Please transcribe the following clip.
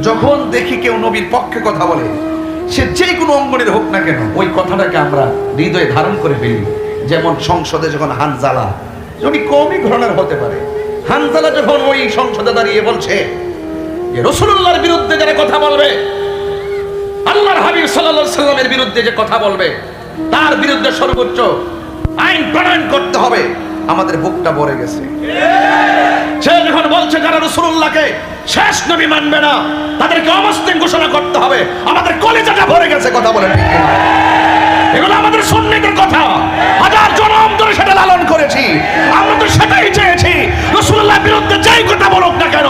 যখন দেখি কেউ নবীর পক্ষে কথা বলে, সে যে কোনো অঙ্গনের হোক না কেন, ওই কথাটাকে আমরা হৃদয়ে ধারণ করে ফেলি। যেমন সংসদে যখন হানজালা, উনি কমই ঘটনার হতে পারে, হানজালা যখন ওই সংসদে দাঁড়িয়ে বলছে যে রাসূলুল্লাহর বিরুদ্ধে যারা কথা বলবে, আল্লাহর হাবিব সাল্লাল্লাহু আলাইহি সাল্লামের বিরুদ্ধে যে কথা বলবে, তার বিরুদ্ধে সর্বোচ্চ আইন প্রণয়ন করতে হবে, আমাদের বুকটা ভরে গেছে। সে যখন বলছে যারা রাসূলুল্লাহকে শেষ নবী মানবে না, তাদেরকে অমুসলিম ঘোষণা করতে হবে, আমাদের কলিজাটা ভরে গেছে। কথা বলেন ঠিক কিনা? এগুলো আমাদের সুন্নিদের কথা, হাজার জনম ধরে সেটা লালন করেছি। আমরা তো সেটাই চেয়েছি, রাসূলুল্লাহর বিরুদ্ধে যেই কথা বলুক না কেন,